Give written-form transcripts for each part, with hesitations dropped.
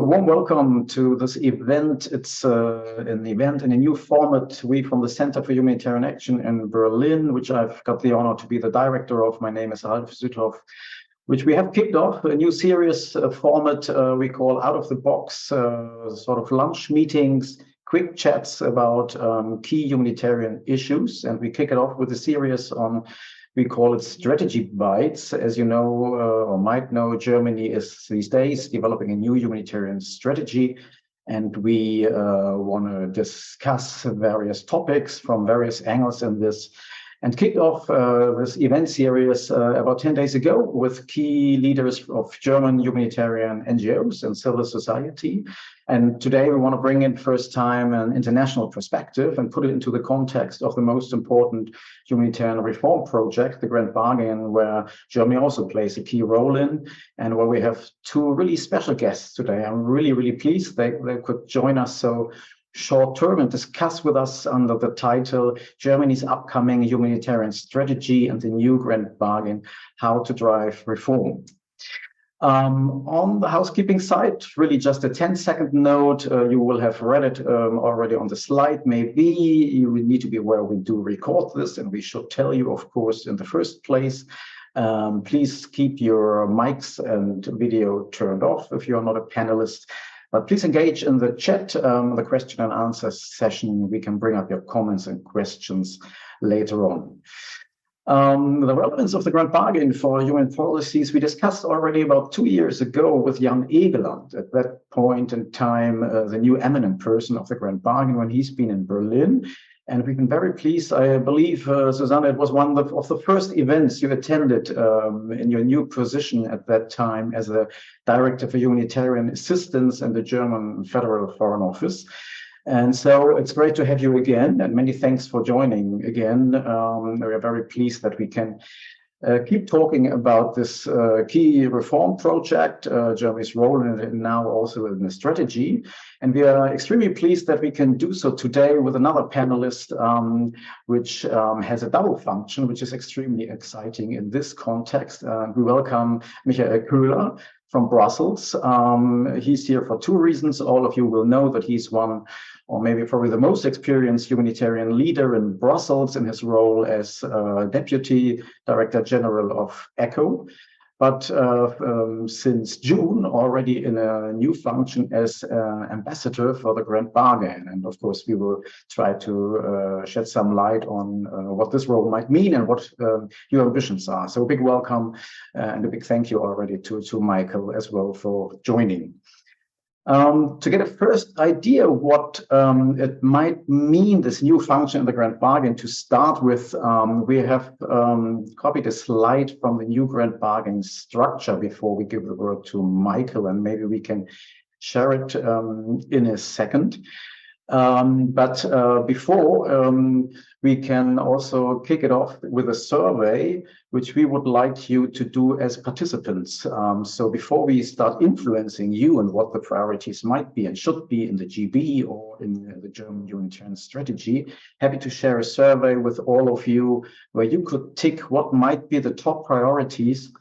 warm welcome to this event. It's an event in a new format. We from the Center for Humanitarian Action in Berlin, which I've got the honor to be the director of. My name is Ralf Südhoff, which we have kicked off a new series format we call Out of the Box, sort of lunch meetings, quick chats about key humanitarian issues. And we kick it off with a series on, we call it Strategy Bites. As you know, or might know, Germany is these days developing a new humanitarian strategy. And we want to discuss various topics from various angles in this. And kicked off this event series about 10 days ago with key leaders of German humanitarian NGOs and civil society. And today we want to bring in first time an international perspective and put it into the context of the most important humanitarian reform project, the Grand Bargain, where Germany also plays a key role in, and where we have two really special guests today. I'm really, really pleased they could join us so short term and discuss with us under the title Germany's upcoming humanitarian strategy and the new Grand Bargain, how to drive reform. On the housekeeping side, really just a 10-second note. You will have read it already on the slide. Maybe you will need to be aware we do record this, and we should tell you, of course, in the first place. Please keep your mics and video turned off if you're not a panelist. But please engage in the chat, the question and answer session. We can bring up your comments and questions later on. The relevance of the Grand Bargain for human policies we discussed already about 2 years ago with Jan Egeland. At that point in time, the new eminent person of the Grand Bargain when he's been in Berlin. And we've been very pleased. I believe, Susanna, it was one of the first events you attended in your new position at that time as a Director for Humanitarian Assistance in the German Federal Foreign Office. And so it's great to have you again, and many thanks for joining again. We are very pleased that we can keep talking about this key reform project, Germany's role in it, and now also in the strategy. And we are extremely pleased that we can do so today with another panelist, which has a double function, which is extremely exciting in this context. We welcome Michael Köhler from Brussels. He's here for two reasons. All of you will know that he's one, or maybe probably the most experienced humanitarian leader in Brussels in his role as Deputy Director General of ECHO, but since June already in a new function as Ambassador for the Grand Bargain. And of course, we will try to shed some light on what this role might mean and what your ambitions are. So a big welcome and a big thank you already to Michael as well for joining. To get a first idea what it might mean, this new function in the Grand Bargain, to start with, we have copied a slide from the new Grand Bargain structure before we give the word to Michael, and maybe we can share it in a second. But before, we can also kick it off with a survey, which we would like you to do as participants. So before we start influencing you and what the priorities might be and should be in the GB or in the German humanitarian strategy, happy to share a survey with all of you where you could tick what might be the top priorities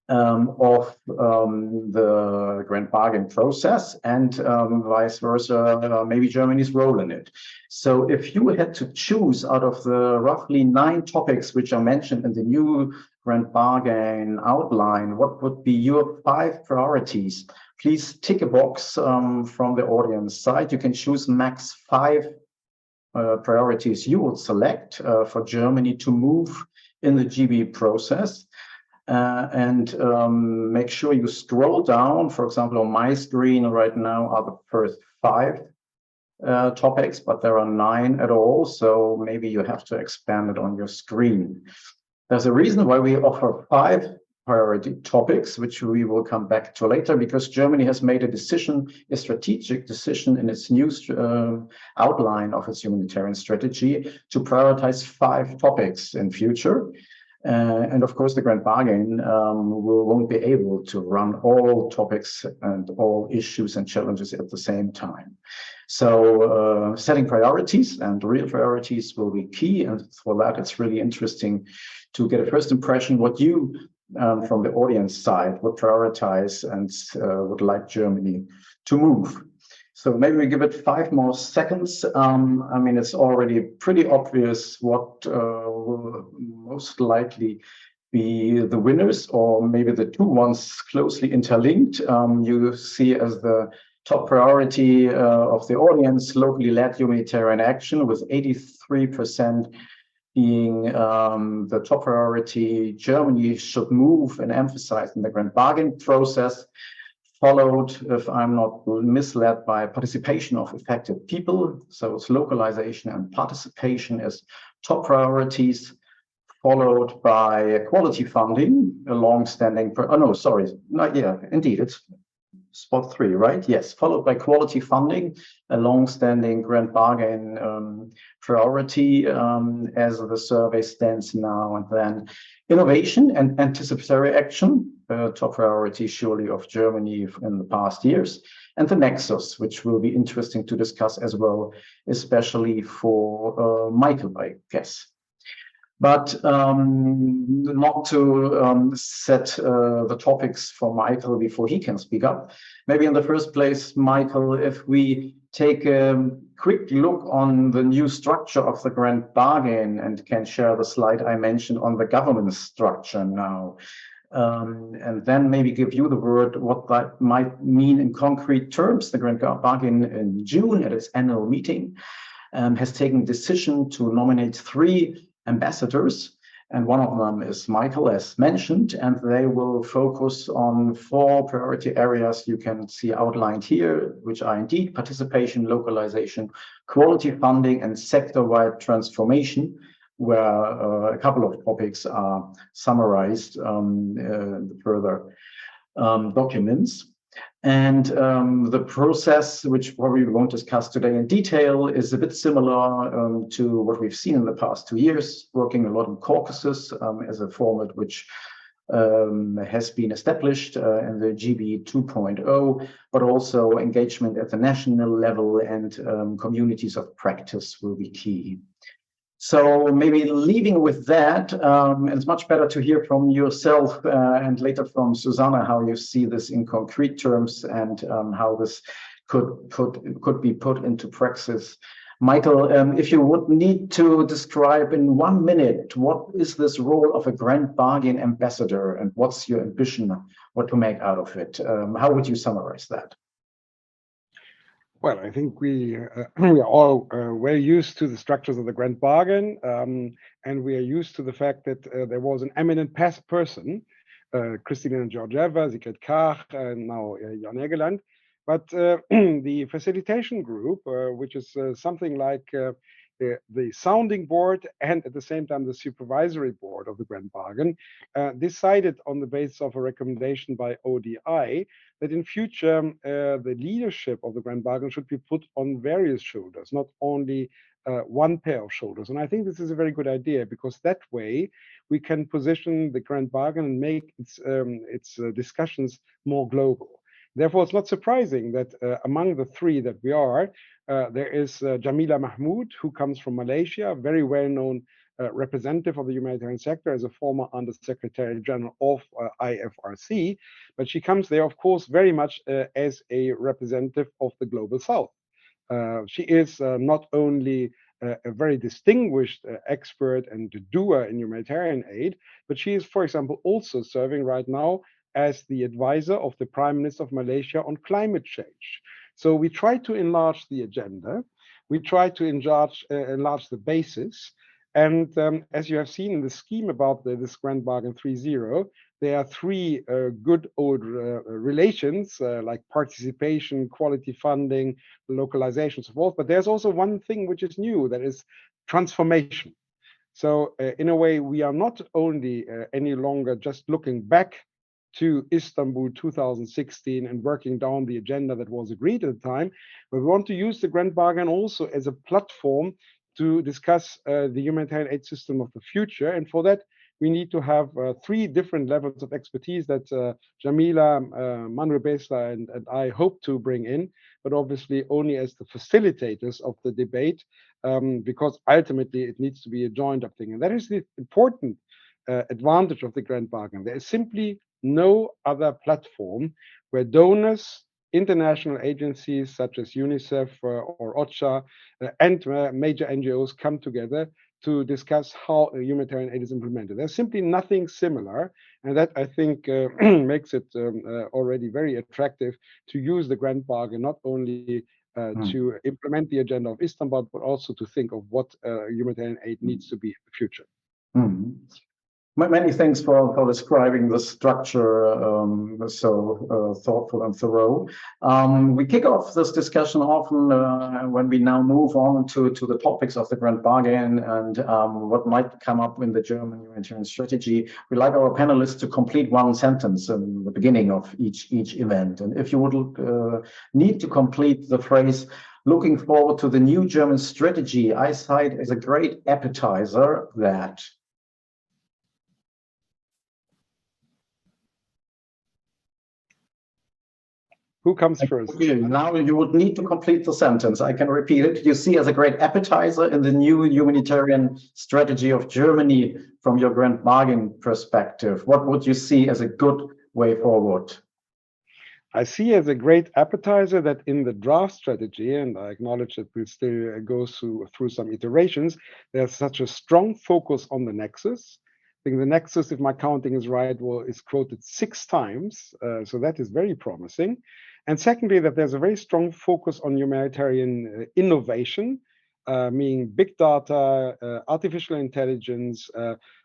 of the Grand Bargain process and vice versa, maybe Germany's role in it. So if you had to choose out of the roughly 9 topics which are mentioned in the new Grand Bargain outline, what would be your 5 priorities? Please tick a box from the audience side. You can choose max 5 priorities you would select for Germany to move in the GB process. And make sure you scroll down. For example, on my screen right now are the first 5 topics, but there are 9 at all. So maybe you have to expand it on your screen. There's a reason why we offer 5 priority topics, which we will come back to later, because Germany has made a decision, a strategic decision in its new outline of its humanitarian strategy to prioritize 5 topics in future. And of course, the Grand Bargain won't be able to run all topics and all issues and challenges at the same time. So setting priorities and real priorities will be key. And for that, it's really interesting to get a first impression what you, from the audience side, would prioritize and would like Germany to move. So maybe we give it 5 more seconds. I mean, it's already pretty obvious what will most likely be the winners, or maybe the two ones closely interlinked. You see as the top priority of the audience, locally led humanitarian action, with 83% being the top priority. Germany should move and emphasize in the grand bargain process, followed, if I'm not misled, by participation of affected people. So it's localization and participation as top priorities, followed by quality funding, a long-standing, indeed, it's spot 3, right? Yes, followed by quality funding, a long-standing grand bargain priority as the survey stands now, and then innovation and anticipatory action, top priority surely of Germany in the past years, and the nexus, which will be interesting to discuss as well, especially for Michael, I guess. But not to set the topics for Michael before he can speak up. Maybe in the first place, Michael, if we take a quick look on the new structure of the grand bargain and can share the slide I mentioned on the governance structure now. And then maybe give you the word what that might mean in concrete terms. The grand bargain in June at its annual meeting has taken decision to nominate 3 ambassadors, and one of them is Michael, as mentioned, and they will focus on 4 priority areas you can see outlined here, which are indeed participation, localization, quality funding, and sector-wide transformation, where a couple of topics are summarized in the further documents. And the process, which probably we won't discuss today in detail, is a bit similar to what we've seen in the past 2 years, working a lot in caucuses as a format which has been established in the GB 2.0, but also engagement at the national level and communities of practice will be key. So maybe leaving with that, it's much better to hear from yourself and later from Susanna how you see this in concrete terms and how this could be put into practice. Michael, if you would need to describe in 1 minute, what is this role of a grand bargain ambassador and what's your ambition, what to make out of it? How would you summarize that? Well, I think we are all well used to the structures of the grand bargain, and we are used to the fact that there was an eminent person, Kristalina Georgieva, Sigrid Kach, and now Jan Egeland. But the facilitation group, which is something like the sounding board and at the same time the supervisory board of the grand bargain, decided on the basis of a recommendation by ODI that in future the leadership of the grand bargain should be put on various shoulders, not only one pair of shoulders. And I think this is a very good idea, because that way we can position the grand bargain and make its discussions more global. Therefore, it's not surprising that among the 3 that we are, there is Jamila Mahmood, who comes from Malaysia, a very well-known representative of the humanitarian sector as a former Undersecretary General of IFRC, but she comes there, of course, very much as a representative of the Global South. She is not only a very distinguished expert and doer in humanitarian aid, but she is, for example, also serving right now as the advisor of the Prime Minister of Malaysia on climate change. So we try to enlarge the agenda, we try to enlarge the basis, and as you have seen in the scheme about this Grand Bargain 3.0, there are 3 good old relations like participation, quality funding, localization, so forth. But there's also one thing which is new, that is transformation. So in a way, we are not only any longer just looking back to Istanbul 2016 and working down the agenda that was agreed at the time, but we want to use the Grand Bargain also as a platform to discuss the humanitarian aid system of the future. And for that, we need to have 3 different levels of expertise that Jamila, Manuel Besler, and I hope to bring in, but obviously only as the facilitators of the debate, because ultimately it needs to be a joined up thing. And that is the important advantage of the Grand Bargain. There is simply no other platform where donors, international agencies such as UNICEF or OCHA and major NGOs come together to discuss how humanitarian aid is implemented. There's simply nothing similar, and that I think makes it already very attractive to use the grand bargain not only to implement the agenda of Istanbul, but also to think of what humanitarian aid needs to be in the future. Many thanks for describing the structure so thoughtful and thorough. We kick off this discussion often when we now move on to the topics of the Grand Bargain and what might come up in the German humanitarian strategy. We like our panelists to complete one sentence in the beginning of each event. And if you would need to complete the phrase, looking forward to the new German strategy, I cite as a great appetizer that... Who comes first? Okay, now you would need to complete the sentence. I can repeat it. You see as a great appetizer in the new humanitarian strategy of Germany from your grand bargain perspective. What would you see as a good way forward? I see as a great appetizer that in the draft strategy, and I acknowledge that we still go through some iterations, there's such a strong focus on the nexus. I think the nexus, if my counting is right, is quoted 6 times. So that is very promising. And secondly, that there's a very strong focus on humanitarian innovation, meaning big data, artificial intelligence,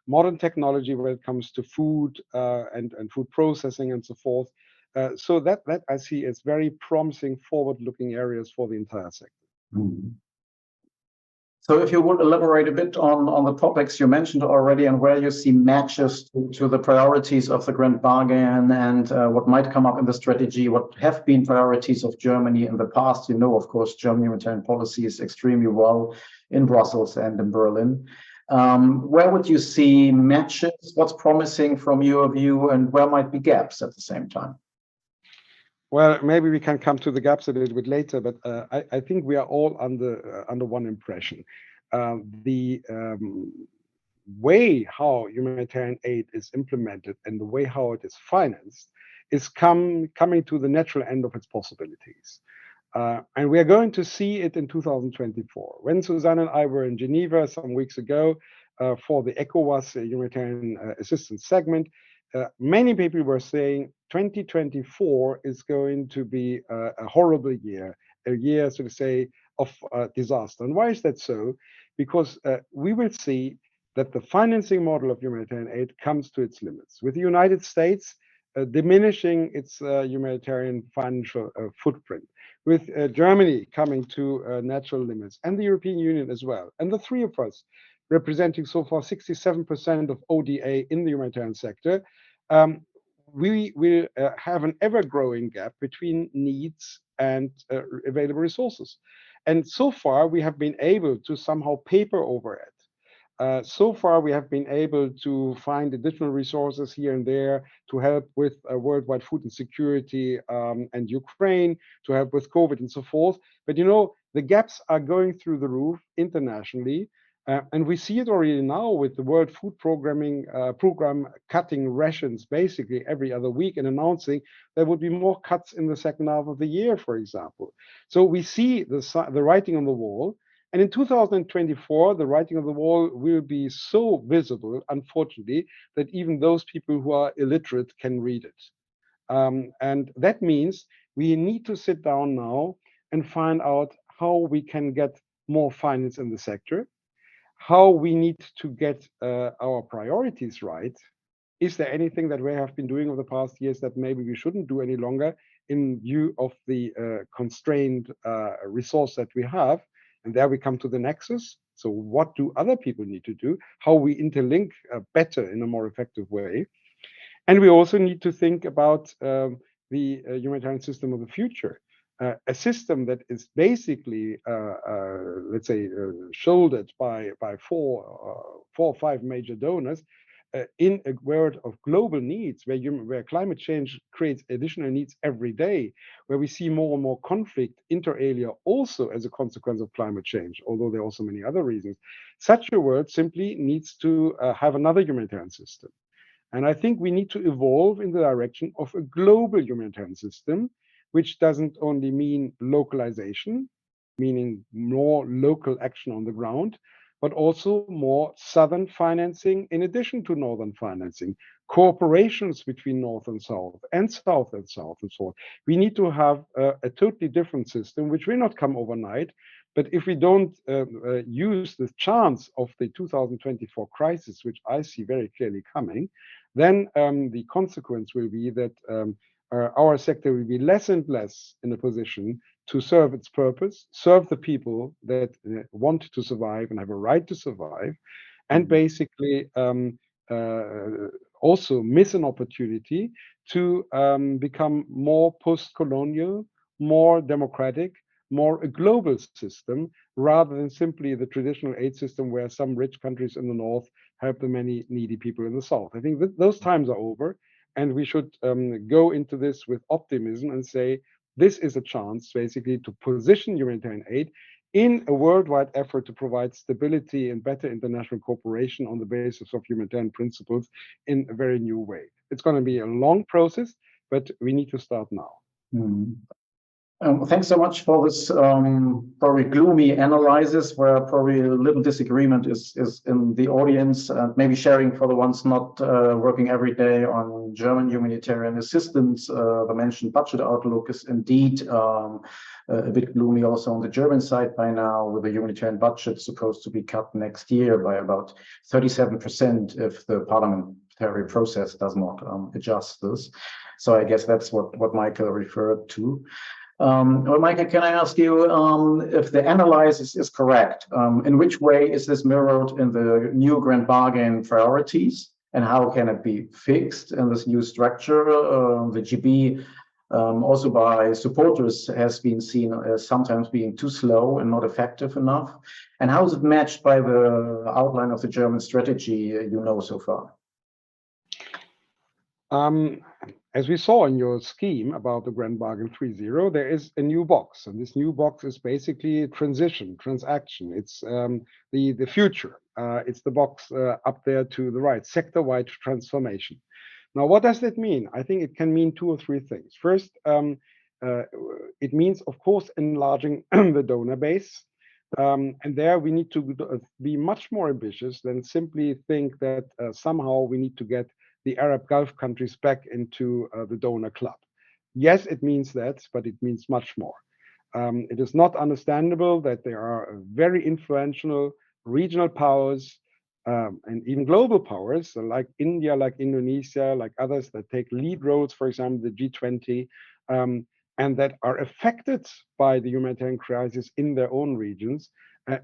modern technology when it comes to food and food processing and so forth. So that I see as very promising forward-looking areas for the entire sector. So if you would elaborate a bit on the topics you mentioned already and where you see matches to the priorities of the Grand Bargain and what might come up in the strategy, what have been priorities of Germany in the past. You know, of course, German humanitarian policy is extremely well in Brussels and in Berlin. Where would you see matches? What's promising from your view and where might be gaps at the same time? Well, maybe we can come to the gaps a little bit later, but I think we are all under one impression. The way how humanitarian aid is implemented and the way how it is financed is coming to the natural end of its possibilities. And we are going to see it in 2024. When Susanne and I were in Geneva some weeks ago for the ECOWAS humanitarian assistance segment, many people were saying 2024 is going to be a horrible year, a year, so to say, of disaster. And why is that so? Because we will see that the financing model of humanitarian aid comes to its limits. With the United States diminishing its humanitarian financial footprint, with Germany coming to natural limits, and the European Union as well. And the three of us representing so far 67% of ODA in the humanitarian sector, we will have an ever-growing gap between needs and available resources. And so far, we have been able to somehow paper over it. So far, we have been able to find additional resources here and there to help with worldwide food insecurity and Ukraine, to help with COVID and so forth. But you know, the gaps are going through the roof internationally. And we see it already now with the World Food Program cutting rations basically every other week and announcing there would be more cuts in the second half of the year, for example. So we see the writing on the wall. And in 2024, the writing on the wall will be so visible, unfortunately, that even those people who are illiterate can read it. And that means we need to sit down now and find out how we can get more finance in the sector, how we need to get our priorities right. Is there anything that we have been doing over the past years that maybe we shouldn't do any longer in view of the constrained resource that we have? And there we come to the nexus. So what do other people need to do? How we interlink better in a more effective way. And we also need to think about the humanitarian system of the future. A system that is basically, let's say, shouldered by four or five major donors in a world of global needs, where climate change creates additional needs every day, where we see more and more conflict inter alia also as a consequence of climate change, although there are also many other reasons. Such a world simply needs to have another humanitarian system. And I think we need to evolve in the direction of a global humanitarian system which doesn't only mean localization, meaning more local action on the ground, but also more southern financing in addition to northern financing, cooperations between north and south and south and south and so on. We need to have a totally different system, which will not come overnight. But if we don't use the chance of the 2024 crisis, which I see very clearly coming, then the consequence will be that our sector will be less and less in a position to serve its purpose, serve the people that want to survive and have a right to survive, and basically also miss an opportunity to become more post-colonial, more democratic, more a global system, rather than simply the traditional aid system where some rich countries in the north help the many needy people in the south. I think that those times are over, and we should go into this with optimism and say, this is a chance basically to position humanitarian aid in a worldwide effort to provide stability and better international cooperation on the basis of humanitarian principles in a very new way. It's going to be a long process, but we need to start now. Thanks so much for this probably gloomy analysis, where probably a little disagreement is in the audience, and maybe sharing for the ones not working every day on German humanitarian assistance. The mentioned budget outlook is indeed a bit gloomy also on the German side by now, with the humanitarian budget supposed to be cut next year by about 37% if the parliamentary process does not adjust this. So I guess that's what Michael referred to. Well, Michael, can I ask you if the analysis is correct? In which way is this mirrored in the new grand bargain priorities, and how can it be fixed in this new structure? The GB, also by supporters, has been seen as sometimes being too slow and not effective enough. And how is it matched by the outline of the German strategy you know so far? As we saw in your scheme about the Grand Bargain 3.0, there is a new box, and this new box is basically transition, transaction. It's the future. It's the box up there to the right, sector-wide transformation. Now, what does that mean? I think it can mean two or three things. First, it means, of course, enlarging the donor base. And there we need to be much more ambitious than simply think that somehow we need to get the Arab Gulf countries back into the donor club. Yes, it means that, but it means much more. It is not understandable that there are very influential regional powers and even global powers like India, like Indonesia, like others that take lead roles, for example, the G20, and that are affected by the humanitarian crisis in their own regions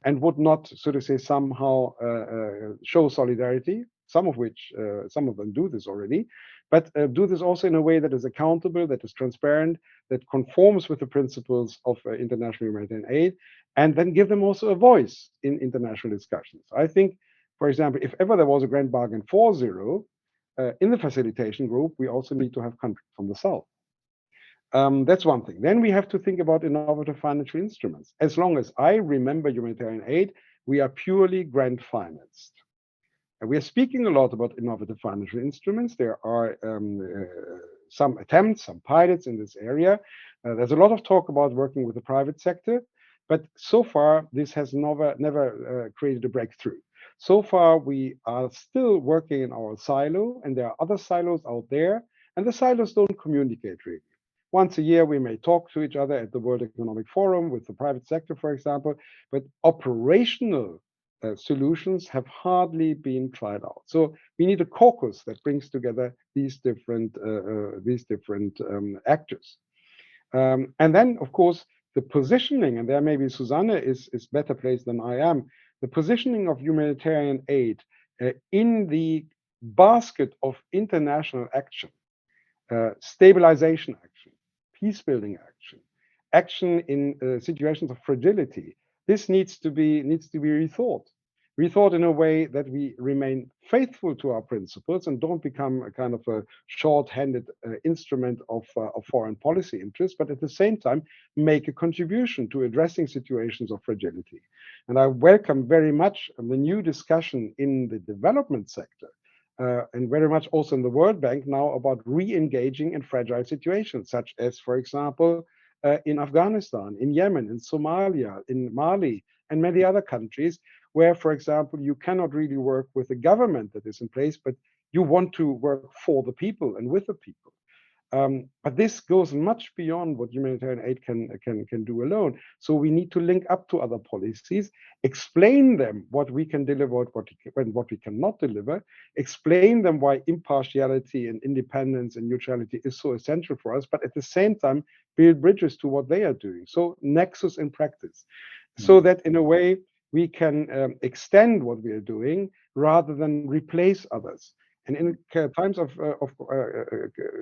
and would not, so to say, somehow show solidarity. Some of them do this already, but do this also in a way that is accountable, that is transparent, that conforms with the principles of international humanitarian aid, and then give them also a voice in international discussions. I think, for example, if ever there was a Grand Bargain 4.0 in the facilitation group, we also need to have countries from the south. That's one thing. Then we have to think about innovative financial instruments. As long as I remember humanitarian aid, we are purely grant financed. We are speaking a lot about innovative financial instruments. There are some attempts, some pilots in this area. There's a lot of talk about working with the private sector, but so far this has never created a breakthrough. So far we are still working in our silo, and there are other silos out there, and the silos don't communicate really. Once a year we may talk to each other at the World Economic Forum with the private sector, for example, but operational solutions have hardly been tried out. So we need a caucus that brings together these different actors. And then, of course, the positioning, and there maybe Susanne is better placed than I am, the positioning of humanitarian aid in the basket of international action, stabilization action, peace building action, action in situations of fragility. This needs to be rethought in a way that we remain faithful to our principles and don't become a kind of a short-handed instrument of foreign policy interests, but at the same time make a contribution to addressing situations of fragility. And I welcome very much the new discussion in the development sector and very much also in the World Bank now about re-engaging in fragile situations, such as, for example, in Afghanistan, in Yemen, in Somalia, in Mali, and many other countries where, for example, you cannot really work with a government that is in place, but you want to work for the people and with the people. But this goes much beyond what humanitarian aid can do alone. So we need to link up to other policies, explain them what we can deliver, what we cannot deliver, explain them why impartiality and independence and neutrality is so essential for us, but at the same time, build bridges to what they are doing. So nexus in practice, so that in a way we can extend what we are doing rather than replace others. And in times of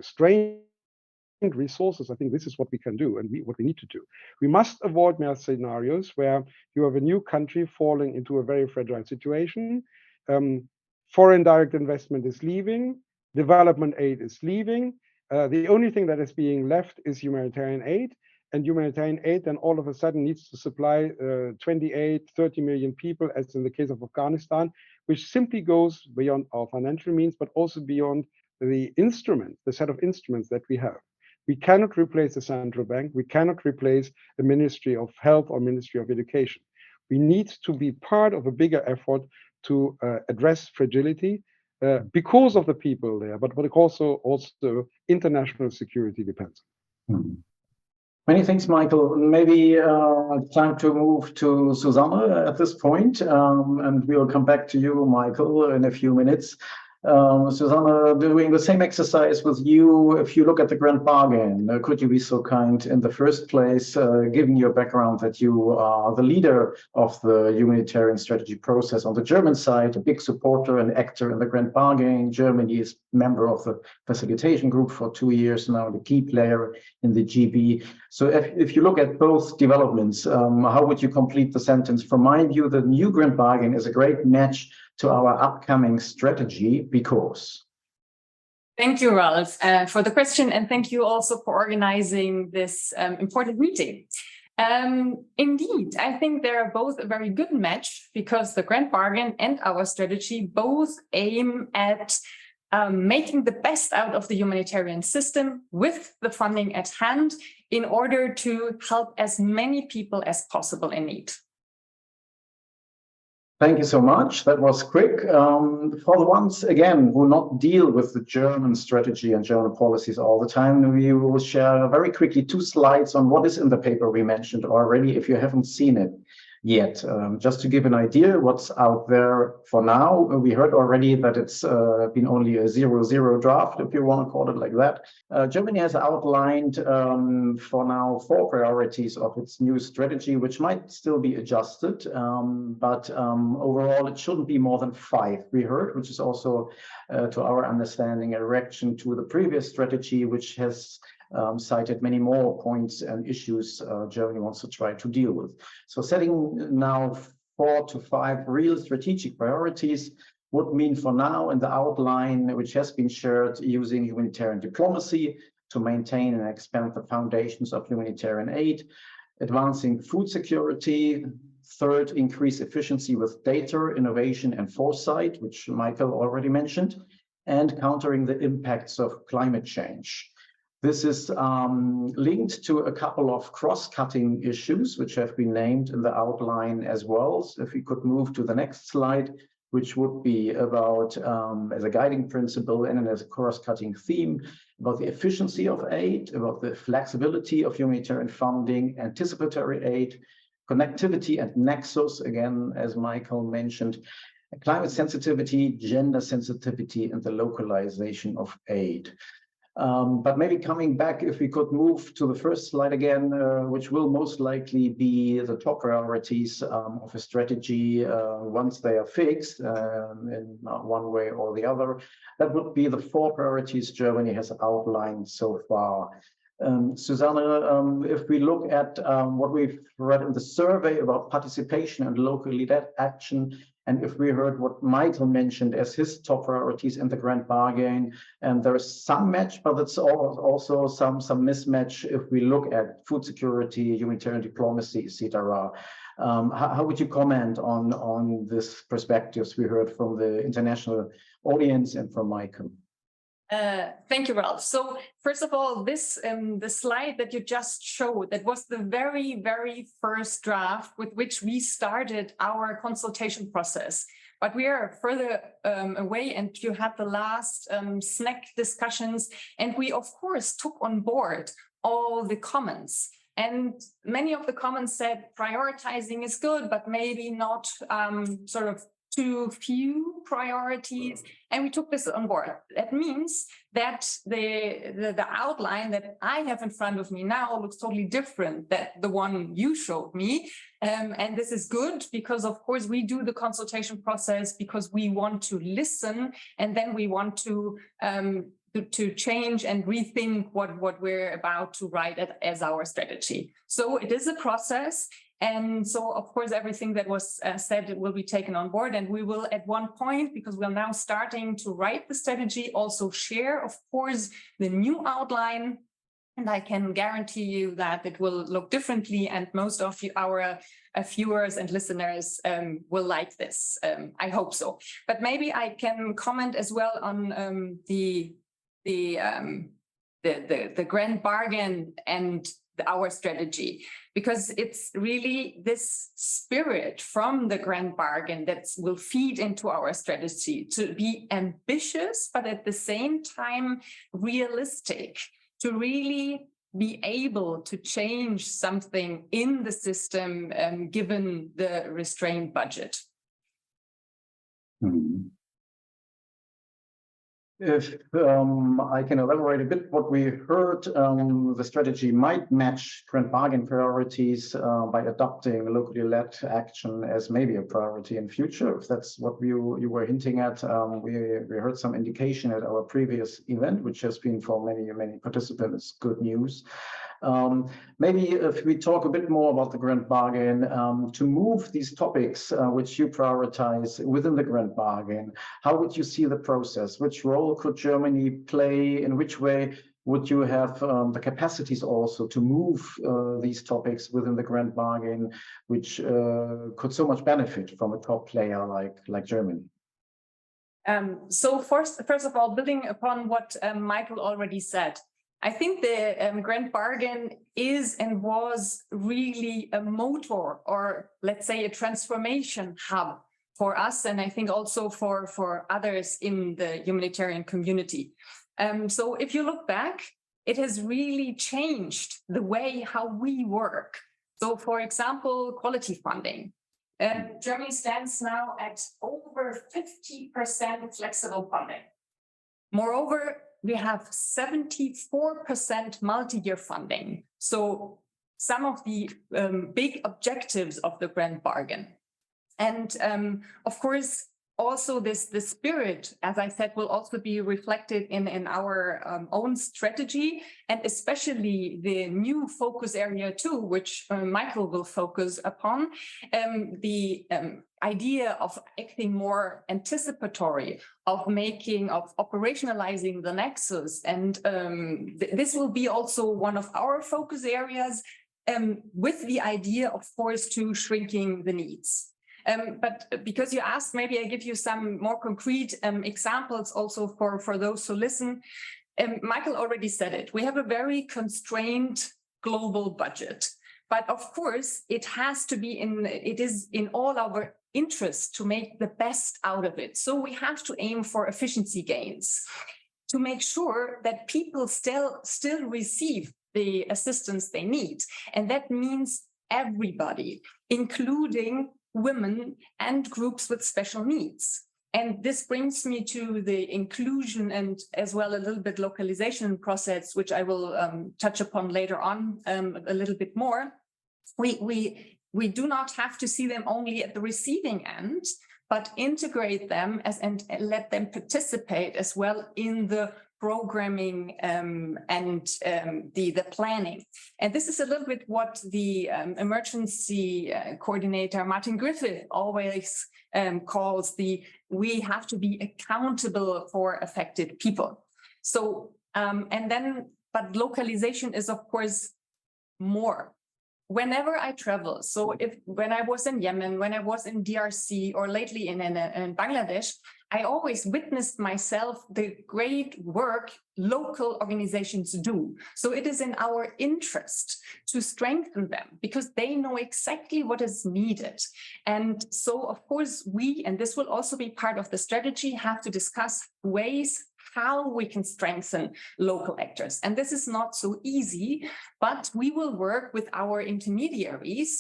strained resources, I think this is what we can do and what we need to do. We must avoid mass scenarios where you have a new country falling into a very fragile situation. Foreign direct investment is leaving, development aid is leaving. The only thing that is being left is humanitarian aid. And humanitarian aid then all of a sudden needs to supply 28, 30 million people, as in the case of Afghanistan, which simply goes beyond our financial means, but also beyond the instrument, the set of instruments that we have. We cannot replace the central bank. We cannot replace the Ministry of Health or Ministry of Education. We need to be part of a bigger effort to address fragility because of the people there, but also international security depends. Many thanks, Michael. Maybe time to move to Susanne at this point, and we'll come back to you, Michael, in a few minutes. Susanne, doing the same exercise with you, if you look at the Grand Bargain, could you be so kind in the first place, given your background that you are the leader of the humanitarian strategy process on the German side, a big supporter and actor in the Grand Bargain. Germany is member of the facilitation group for 2 years now, the key player in the GB. So if you look at both developments, how would you complete the sentence? From my view, the new Grand Bargain is a great match to our upcoming strategy because. Thank you, Ralph, for the question, and thank you also for organizing this important meeting. Indeed, I think they are both a very good match because the Grand Bargain and our strategy both aim at making the best out of the humanitarian system with the funding at hand in order to help as many people as possible in need. Thank you so much. That was quick. For the ones, again, who not deal with the German strategy and German policies all the time, we will share very quickly 2 slides on what is in the paper we mentioned already, if you haven't seen it yet. Just to give an idea what's out there for now. We heard already that it's been only a 0-0 draft, if you want to call it like that. Germany has outlined for now 4 priorities of its new strategy, which might still be adjusted, but overall it shouldn't be more than 5, we heard, which is also, to our understanding, a reaction to the previous strategy, which has cited many more points and issues Germany wants to try to deal with. So setting now 4 to 5 real strategic priorities would mean for now in the outline, which has been shared, using humanitarian diplomacy to maintain and expand the foundations of humanitarian aid, advancing food security, 3rd, increase efficiency with data, innovation and foresight, which Michael already mentioned, and countering the impacts of climate change. This is linked to a couple of cross-cutting issues, which have been named in the outline as well. So if we could move to the next slide, which would be about, as a guiding principle and as a cross-cutting theme, about the efficiency of aid, about the flexibility of humanitarian funding, anticipatory aid, connectivity and nexus, again, as Michael mentioned, climate sensitivity, gender sensitivity, and the localization of aid. But maybe coming back, if we could move to the first slide again, which will most likely be the top priorities of a strategy once they are fixed in one way or the other. That would be the 4 priorities Germany has outlined so far. Susanne, if we look at what we've read in the survey about participation and local lead action, And if we heard what Michael mentioned as his top priorities in the grand bargain, and there's some match, but it's also some mismatch if we look at food security, humanitarian diplomacy, etc. How would you comment on this perspectives we heard from the international audience and from Michael? Thank you, Ralph. So first of all, this the slide that you just showed, that was the very, very first draft with which we started our consultation process. But we are further away, and you had the last snack discussions, and we of course took on board all the comments. And many of the comments said prioritizing is good, but maybe not sort of too few priorities, and we took this on board. That means that the outline that I have in front of me now looks totally different than the one you showed me. And this is good because, of course, we do the consultation process because we want to listen, and then we want to change and rethink what we're about to write as our strategy. So it is a process. And so, of course, everything that was said will be taken on board, and we will at one point, because we're now starting to write the strategy, also share, of course, the new outline. And I can guarantee you that it will look differently, and most of our viewers and listeners will like this. I hope so. But maybe I can comment as well on the grand bargain and our strategy, because it's really this spirit from the grand bargain that will feed into our strategy, to be ambitious, but at the same time realistic, to really be able to change something in the system given the restrained budget. Mm-hmm. If I can elaborate a bit what we heard, the strategy might match grand bargain priorities by adopting locally led action as maybe a priority in future, if that's what you were hinting at. We heard some indication at our previous event, which has been for many participants good news. Maybe if we talk a bit more about the grand bargain, to move these topics which you prioritize within the grand bargain, how would you see the process? Which role could Germany play? In which way would you have the capacities also to move these topics within the grand bargain, which could so much benefit from a top player like Germany? So first of all, building upon what Michael already said, I think the grand bargain is and was really a motor, or let's say a transformation hub for us, and I think also for others in the humanitarian community. So if you look back, it has really changed the way how we work. So for example, quality funding. Germany stands now at over 50% flexible funding. Moreover, we have 74% multi-year funding. So some of the big objectives of the grand bargain. And of course, also the spirit, as I said, will also be reflected in our own strategy, and especially the new focus area too, which Michael will focus upon, the idea of acting more anticipatory, of operationalizing the nexus. And this will be also one of our focus areas, with the idea, of course, to shrinking the needs. But because you asked, maybe I give you some more concrete examples also for those who listen. Michael already said it. We have a very constrained global budget. But of course, it is in all our interest to make the best out of it. So we have to aim for efficiency gains to make sure that people still receive the assistance they need. And that means everybody, including women and groups with special needs. And this brings me to the inclusion and as well a little bit localization process, which I will touch upon later on a little bit more. We do not have to see them only at the receiving end, but integrate them and let them participate as well in the programming and the planning. And this is a little bit what the emergency coordinator Martin Griffith always calls we have to be accountable for affected people. So but localization is of course more. Whenever I travel, so when I was in Yemen, when I was in DRC, or lately in Bangladesh, I always witnessed myself the great work local organizations do. So it is in our interest to strengthen them because they know exactly what is needed. And so, of course, we, and this will also be part of the strategy, have to discuss ways how we can strengthen local actors. And this is not so easy, but we will work with our intermediaries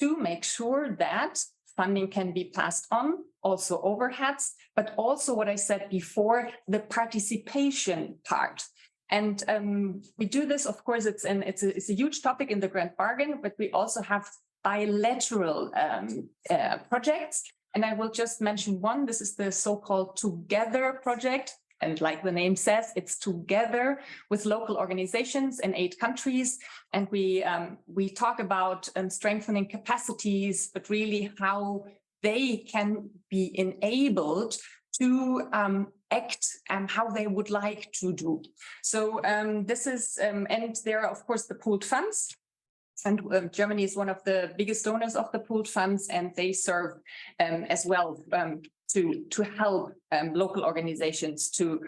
to make sure that funding can be passed on, also overheads, but also what I said before, the participation part. And we do this, of course, it's a huge topic in the Grand Bargain, but we also have bilateral projects. And I will just mention one. This is the so-called Together project. And like the name says, it's together with local organizations in 8 countries. And we talk about strengthening capacities, but really how they can be enabled to act and how they would like to do. So this is, and there are, of course, the pooled funds. And Germany is one of the biggest donors of the pooled funds, and they serve as well to help local organizations to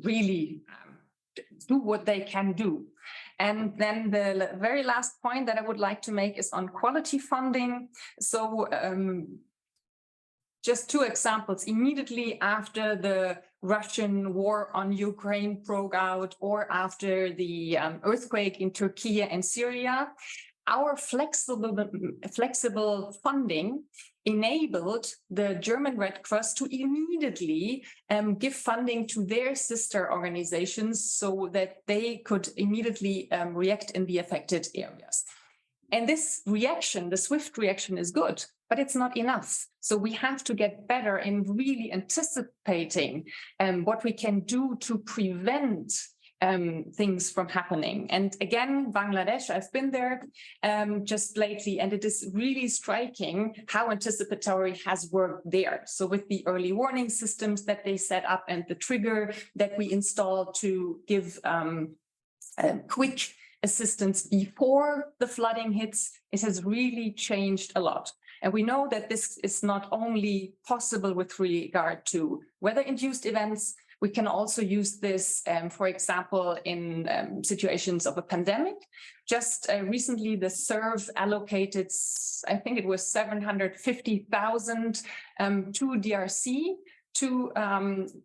really do what they can do. And then the very last point that I would like to make is on quality funding. So just 2 examples. Immediately after the Russian war on Ukraine broke out, or after the earthquake in Turkey and Syria, our flexible funding enabled the German Red Cross to immediately give funding to their sister organizations so that they could immediately react in the affected areas. And this reaction, the swift reaction, is good, but it's not enough. So we have to get better in really anticipating what we can do to prevent things from happening. And again, Bangladesh, I've been there just lately, and it is really striking how anticipatory has worked there. So with the early warning systems that they set up and the trigger that we installed to give quick assistance before the flooding hits, it has really changed a lot. And we know that this is not only possible with regard to weather-induced events. We can also use this, for example, in situations of a pandemic. Just recently, the SERV allocated, I think it was 750,000 to DRC to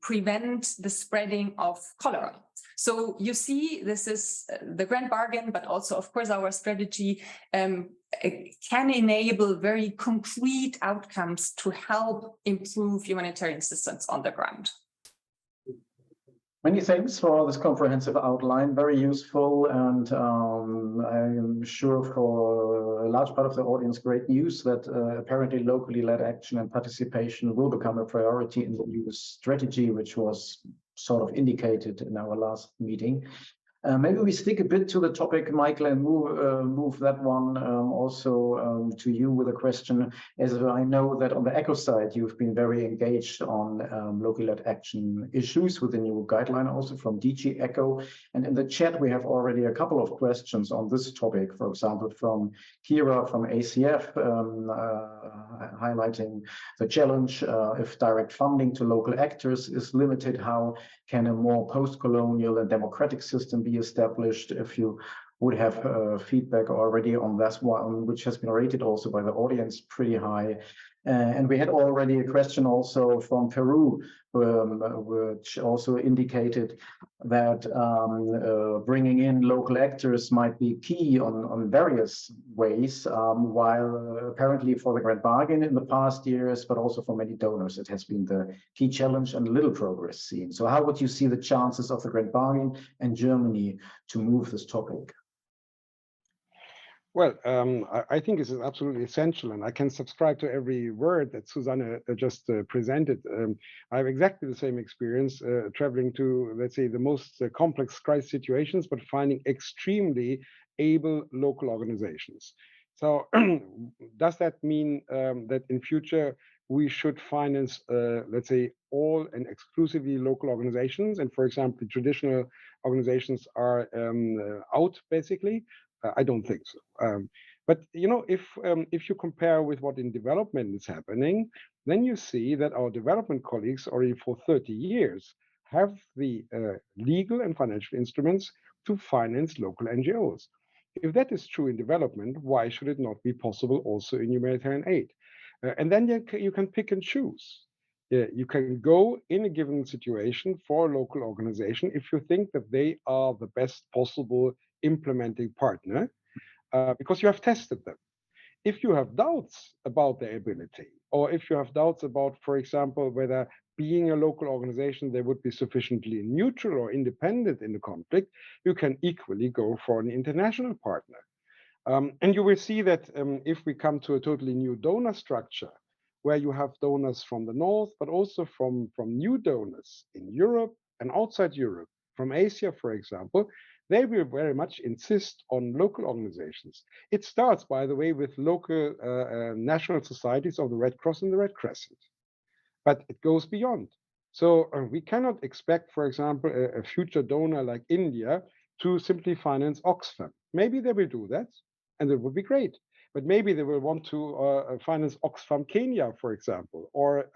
prevent the spreading of cholera. So you see, this is the Grand Bargain, but also, of course, our strategy can enable very concrete outcomes to help improve humanitarian assistance on the ground. Many thanks for this comprehensive outline, very useful, and I'm sure for a large part of the audience, great news that apparently locally led action and participation will become a priority in the new strategy, which was sort of indicated in our last meeting. Maybe we stick a bit to the topic, Michael, and move that one also to you with a question. As I know that on the ECHO side, you've been very engaged on locally led action issues with the new guideline also from DG ECHO. And in the chat, we have already a couple of questions on this topic, for example, from Kira from ACF, highlighting the challenge if direct funding to local actors is limited, how can a more post-colonial and democratic system be established? If you would have feedback already on this one, which has been rated also by the audience pretty high. And we had already a question also from Peru, which also indicated that bringing in local actors might be key on various ways, while apparently for the Grand Bargain in the past years, but also for many donors, it has been the key challenge and little progress seen. So how would you see the chances of the Grand Bargain and Germany to move this topic? Well, I think this is absolutely essential, and I can subscribe to every word that Susanne just presented. I have exactly the same experience traveling to, let's say, the most complex crisis situations, but finding extremely able local organizations. So, does that mean that in future we should finance, let's say, all and exclusively local organizations? And for example, traditional organizations are out, basically? I don't think so. But you know, if you compare with what in development is happening, then you see that our development colleagues already for 30 years have the legal and financial instruments to finance local NGOs. If that is true in development, why should it not be possible also in humanitarian aid? And then you can pick and choose. You can go in a given situation for a local organization if you think that they are the best possible implementing partner because you have tested them. If you have doubts about their ability, or if you have doubts about, for example, whether being a local organization they would be sufficiently neutral or independent in the conflict, you can equally go for an international partner. And you will see that if we come to a totally new donor structure, where you have donors from the north, but also from new donors in Europe and outside Europe, from Asia, for example, they will very much insist on local organizations. It starts, by the way, with local national societies of the Red Cross and the Red Crescent, but it goes beyond. So we cannot expect, for example, a future donor like India to simply finance Oxfam. Maybe they will do that, and it would be great. But maybe they will want to finance Oxfam Kenya, for example, or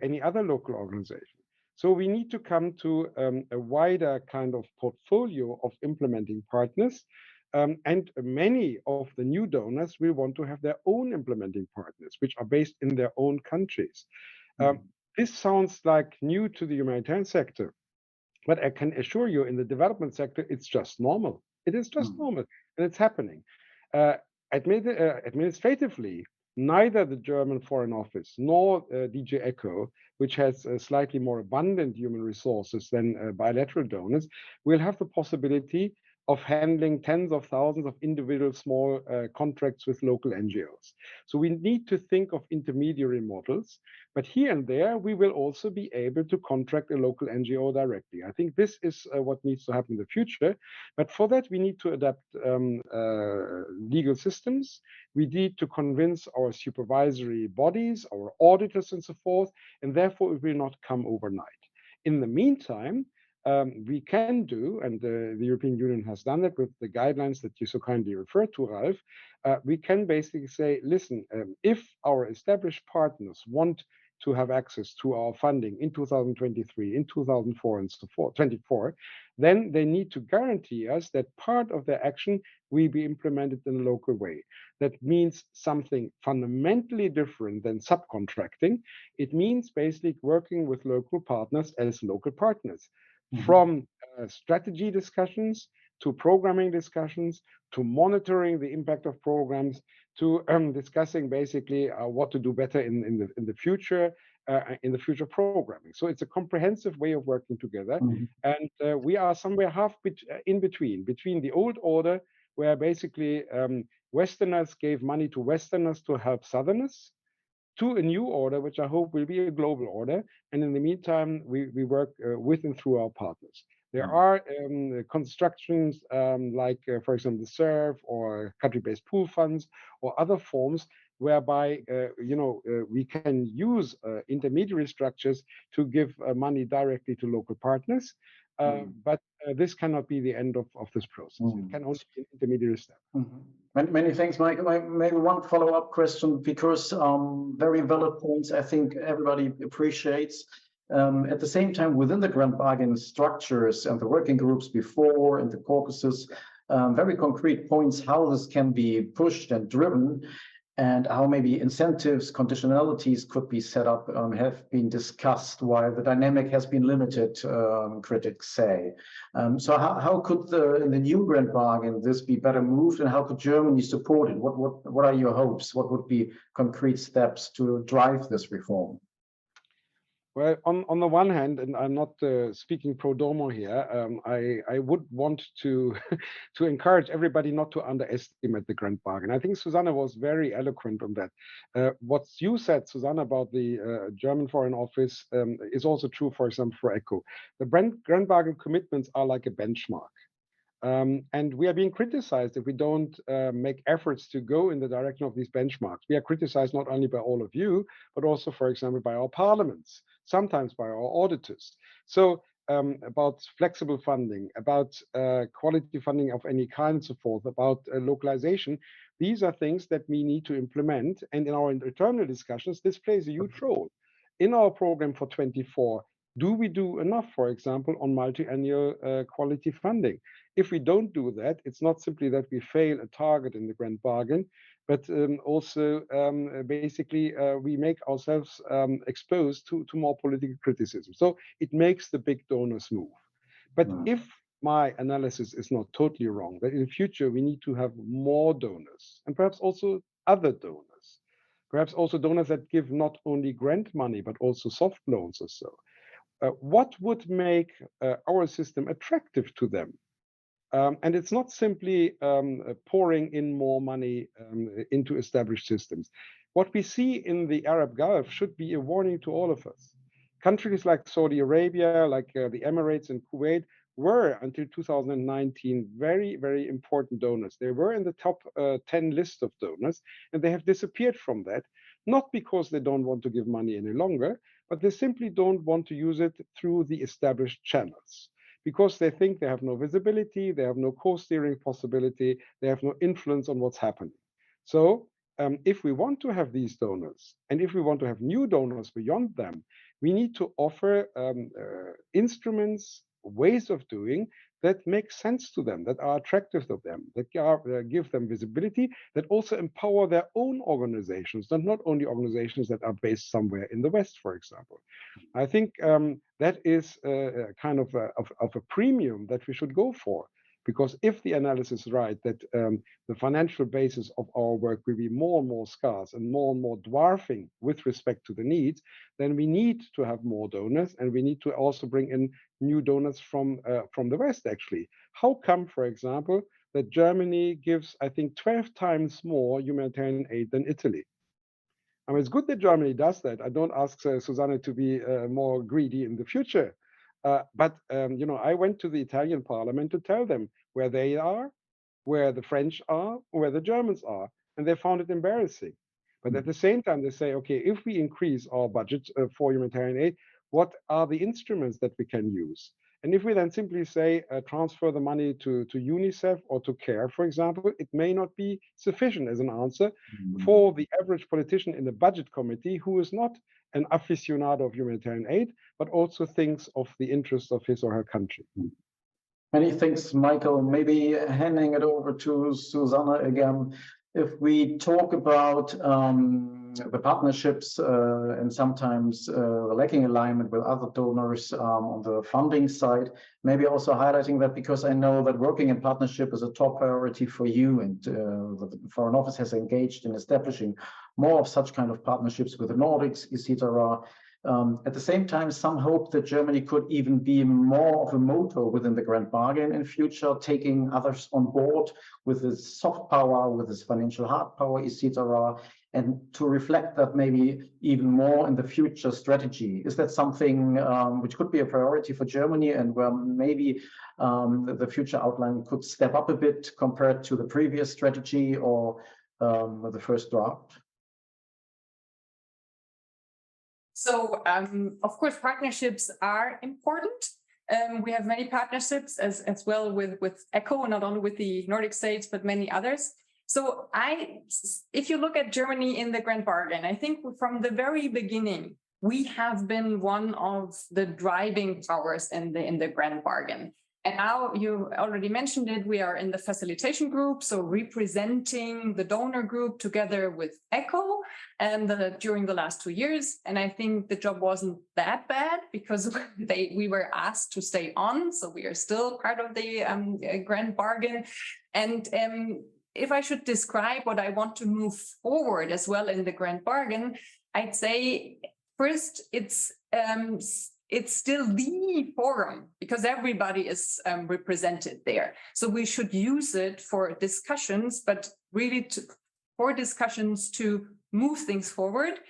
any other local organization. So we need to come to a wider kind of portfolio of implementing partners. And many of the new donors will want to have their own implementing partners, which are based in their own countries. This sounds like new to the humanitarian sector, but I can assure you in the development sector, it's just normal. It is just normal, and it's happening. Administratively, neither the German Foreign Office nor DG ECHO, which has slightly more abundant human resources than bilateral donors, will have the possibility of handling tens of thousands of individual small contracts with local NGOs. So we need to think of intermediary models, but here and there, we will also be able to contract a local NGO directly. I think this is what needs to happen in the future. But for that, we need to adapt legal systems. We need to convince our supervisory bodies, our auditors, and so forth, and therefore it will not come overnight. In the meantime, we can do, and the European Union has done it with the guidelines that you so kindly referred to, Ralph, we can basically say, listen, if our established partners want to have access to our funding in 2023, in 2004, and so forth, 24, then they need to guarantee us that part of their action will be implemented in a local way. That means something fundamentally different than subcontracting. It means basically working with local partners as local partners. From strategy discussions to programming discussions to monitoring the impact of programs to discussing basically what to do better in the future programming. So it's a comprehensive way of working together, and we are somewhere in between the old order where basically Westerners gave money to Westerners to help Southerners, to a new order, which I hope will be a global order. And in the meantime, we work with and through our partners. There are constructions like, for example, the SERV or country-based pool funds or other forms whereby we can use intermediary structures to give money directly to local partners. But this cannot be the end of this process. It can only be an intermediary step. Many thanks, Mike. Maybe one follow-up question, because very valid points I think everybody appreciates. At the same time, within the grand bargain structures and the working groups before and the caucuses, very concrete points how this can be pushed and driven, and how maybe incentives, conditionalities could be set up, have been discussed, while the dynamic has been limited, critics say. So how could in the new grand bargain this be better moved, and how could Germany support it? What are your hopes? What would be concrete steps to drive this reform? Well, on the one hand, and I'm not speaking pro domo here, I would want to to encourage everybody not to underestimate the grand bargain. I think Susanne was very eloquent on that. What you said, Susanne, about the German Foreign Office is also true, for example, for ECHO. The grand bargain commitments are like a benchmark. And we are being criticized if we don't make efforts to go in the direction of these benchmarks. We are criticized not only by all of you, but also, for example, by our parliaments, sometimes by our auditors. So about flexible funding, about quality funding of any kind and so forth, about localization, these are things that we need to implement. And in our internal discussions, this plays a huge role. In our program for 24, do we do enough, for example, on multi-annual quality funding? If we don't do that, it's not simply that we fail a target in the grand bargain, but also basically we make ourselves exposed to more political criticism. So it makes the big donors move. But if my analysis is not totally wrong, that in the future we need to have more donors and perhaps also other donors, perhaps also donors that give not only grant money, but also soft loans or so. What would make our system attractive to them? And it's not simply pouring in more money into established systems. What we see in the Arab Gulf should be a warning to all of us. Countries like Saudi Arabia, like the Emirates and Kuwait, were until 2019 very, very important donors. They were in the top 10 list of donors, and they have disappeared from that, not because they don't want to give money any longer, but they simply don't want to use it through the established channels, because they think they have no visibility, they have no co-steering possibility, they have no influence on what's happening. So if we want to have these donors, and if we want to have new donors beyond them, we need to offer instruments, ways of doing that make sense to them, that are attractive to them, that give them visibility, that also empower their own organizations, and not only organizations that are based somewhere in the West, for example. I think that is kind of a premium that we should go for, because if the analysis is right, that the financial basis of our work will be more and more scarce and more dwarfing with respect to the needs, then we need to have more donors, and we need to also bring in new donors from the West, actually. How come, for example, that Germany gives, I think, 12 times more humanitarian aid than Italy? I mean, it's good that Germany does that. I don't ask Susanne to be more greedy in the future. But I went to the Italian parliament to tell them where they are, where the French are, where the Germans are, and they found it embarrassing. But at the same time, they say, okay, if we increase our budget for humanitarian aid, what are the instruments that we can use? And if we then simply say transfer the money to UNICEF or to CARE, for example, it may not be sufficient as an answer for the average politician in the budget committee who is not an aficionado of humanitarian aid, but also thinks of the interests of his or her country. Many thanks, Michael. Maybe handing it over to Susanne again. If we talk about the partnerships and sometimes lacking alignment with other donors on the funding side, maybe also highlighting that, because I know that working in partnership is a top priority for you, and the Foreign Office has engaged in establishing more of such kind of partnerships with the Nordics, etc. At the same time, some hope that Germany could even be more of a motor within the grand bargain in future, taking others on board with its soft power, with its financial hard power, etc., and to reflect that maybe even more in the future strategy. Is that something which could be a priority for Germany, and where maybe the future outline could step up a bit compared to the previous strategy or the first draft? So, of course, partnerships are important. We have many partnerships as well with ECHO, not only with the Nordic states, but many others. So if you look at Germany in the grand bargain, I think from the very beginning, we have been one of the driving powers in the grand bargain. And now you already mentioned it, we are in the facilitation group, so representing the donor group together with ECHO and during the last 2 years. And I think the job wasn't that bad, because we were asked to stay on, so we are still part of the grand bargain. And if I should describe what I want to move forward as well in the grand bargain, I'd say first, it's it's still the forum because everybody is represented there. So we should use it for discussions, but really for discussions to move things forward.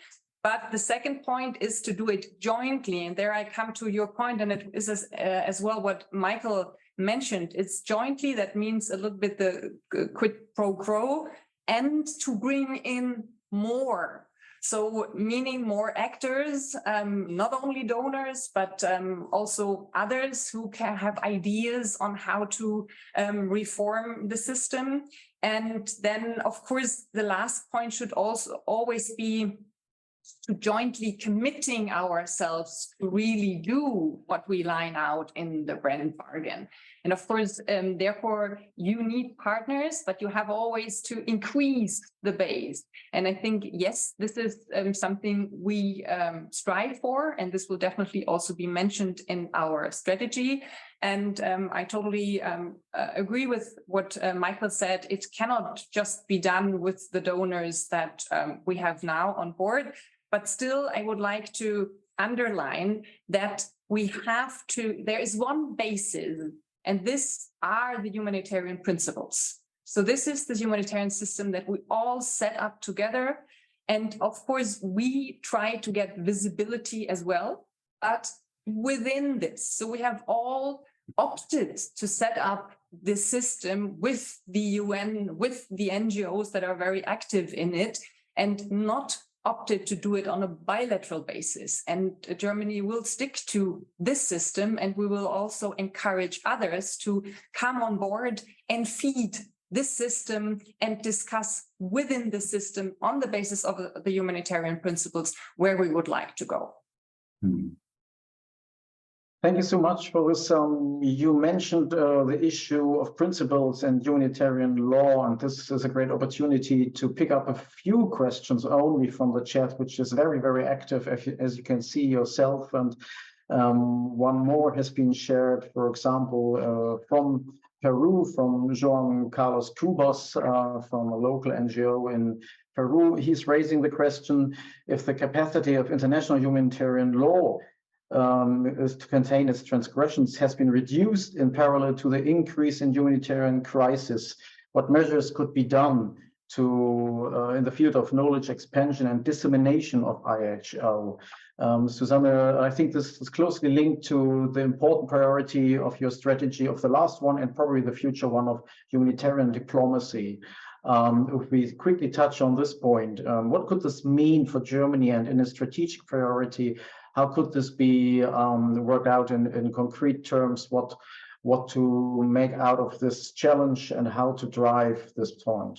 But the second point is to do it jointly. And there I come to your point, and it is as well what Michael mentioned. It's jointly, that means a little bit the quid pro quo, and to bring in more. So meaning more actors, not only donors, but also others who can have ideas on how to reform the system. And then, of course, the last point should also always be to jointly committing ourselves to really do what we line out in the grand bargain. And of course, therefore, you need partners, but you have always to increase the base. And I think, yes, this is something we strive for, and this will definitely also be mentioned in our strategy. And I totally agree with what Michael said. It cannot just be done with the donors that we have now on board. But still, I would like to underline that we have to, there is one basis, and this are the humanitarian principles. So this is the humanitarian system that we all set up together. And of course, we try to get visibility as well, but within this. So we have all opted to set up this system with the UN, with the NGOs that are very active in it, and not opted to do it on a bilateral basis. And Germany will stick to this system, and we will also encourage others to come on board and feed this system and discuss within the system on the basis of the humanitarian principles where we would like to go. Thank you so much for this. You mentioned the issue of principles and humanitarian law, and this is a great opportunity to pick up a few questions only from the chat, which is very, very active, as you can see yourself. And one more has been shared, for example, from Peru, from Juan Carlos Cubas, from a local NGO in Peru. He's raising the question if the capacity of international humanitarian law is to contain its transgressions has been reduced in parallel to the increase in humanitarian crisis. What measures could be done to in the field of knowledge expansion and dissemination of IHL? Susanne, I think this is closely linked to the important priority of your strategy of the last one and probably the future one of humanitarian diplomacy. If we quickly touch on this point, what could this mean for Germany, and in a strategic priority, how could this be worked out in concrete terms? What to make out of this challenge and how to drive this point?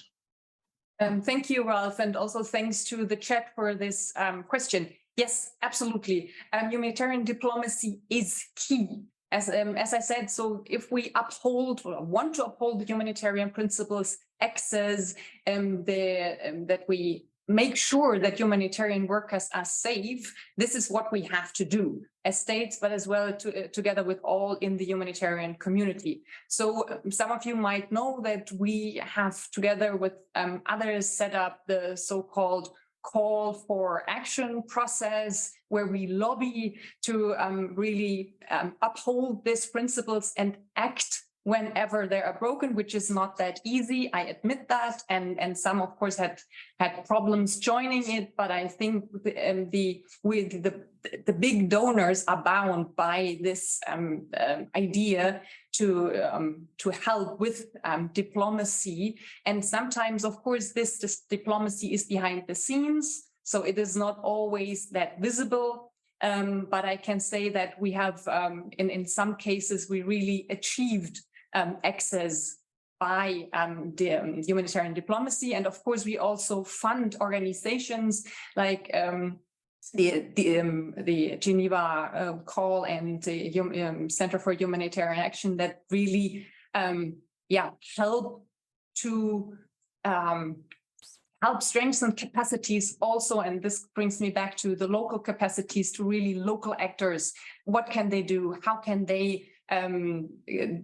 Thank you, Ralph, and also thanks to the chat for this question. Yes, absolutely. Humanitarian diplomacy is key. As I said, so if we uphold or want to uphold the humanitarian principles, access, that we make sure that humanitarian workers are safe, this is what we have to do as states, but as well together with all in the humanitarian community. So some of you might know that we have together with others set up the so-called call for action process, where we lobby to really uphold these principles and act whenever they are broken, which is not that easy. I admit that, and some, of course, had problems joining it. But I think the big donors are bound by this idea to help with diplomacy. And sometimes, of course, this diplomacy is behind the scenes, so it is not always that visible. But I can say that we have, in some cases, we really achieved access by the humanitarian diplomacy. And of course, we also fund organizations like the Geneva Call and the Center for Humanitarian Action that really help to help strengthen capacities also. And this brings me back to the local capacities, to really local actors. What can they do? How can they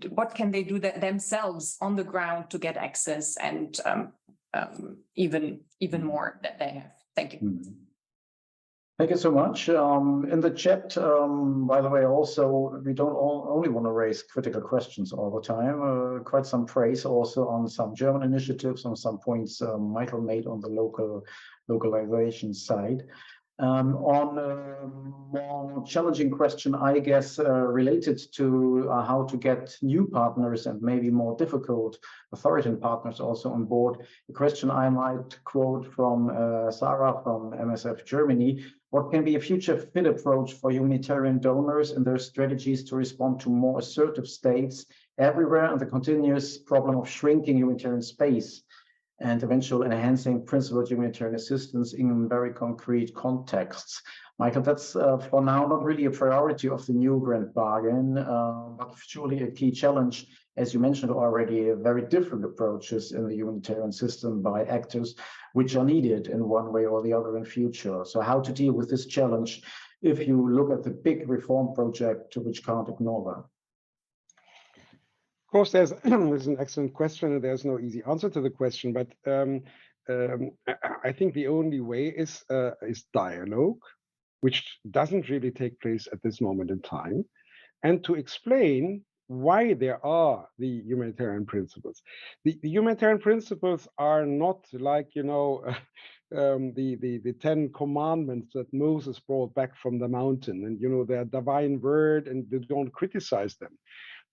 what can they do themselves on the ground to get access, and even more that they have? Thank you. Thank you so much. In the chat, by the way, also, we don't only want to raise critical questions all the time. Quite some praise also on some German initiatives, on some points Michael made on the localization side. On a more challenging question, I guess, related to how to get new partners and maybe more difficult authoritarian partners also on board. The question I might quote from Sarah from MSF Germany: what can be a future fit approach for humanitarian donors and their strategies to respond to more assertive states everywhere and the continuous problem of shrinking humanitarian space and eventual enhancing principled humanitarian assistance in very concrete contexts? Michael, that's for now not really a priority of the new grant bargain, but surely a key challenge, as you mentioned already, very different approaches in the humanitarian system by actors which are needed in one way or the other in future. So how to deal with this challenge if you look at the big reform project which can't ignore that? Of course, there's an excellent question, and there's no easy answer to the question. But I think the only way is dialogue, which doesn't really take place at this moment in time, and to explain why there are the humanitarian principles. The humanitarian principles are not like, you know, the 10 commandments that Moses brought back from the mountain, and you know, their divine word, and they don't criticize them.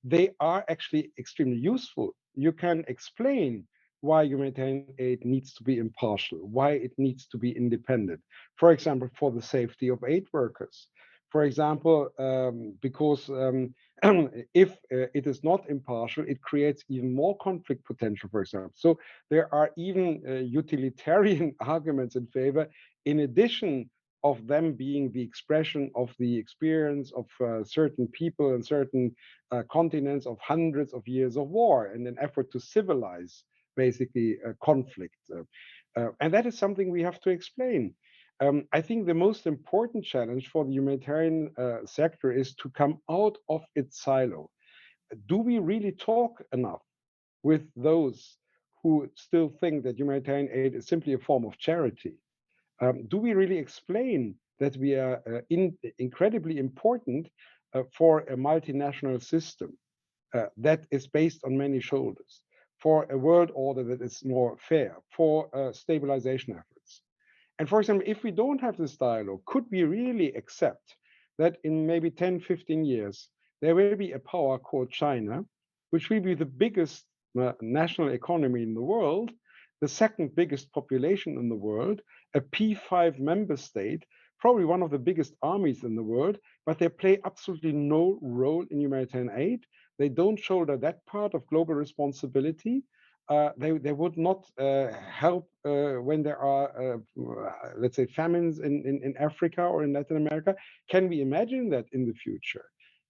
They are actually extremely useful. You can explain why humanitarian aid needs to be impartial, why it needs to be independent. For example, for the safety of aid workers. For example, because if it is not impartial, it creates even more conflict potential, for example. So there are even utilitarian arguments in favor, in addition of them being the expression of the experience of certain people and certain continents of hundreds of years of war in an effort to civilize basically conflict. And that is something we have to explain. I think the most important challenge for the humanitarian sector is to come out of its silo. Do we really talk enough with those who still think that humanitarian aid is simply a form of charity? Do we really explain that we are incredibly important for a multinational system that is based on many shoulders, for a world order that is more fair, for stabilization efforts? And for example, if we don't have this dialogue, could we really accept that in maybe 10, 15 years, there will be a power called China, which will be the biggest national economy in the world, the second biggest population in the world, a P5 member state, probably one of the biggest armies in the world, but they play absolutely no role in humanitarian aid. They don't shoulder that part of global responsibility. They would not help when there are, let's say, famines in Africa or in Latin America. Can we imagine that in the future?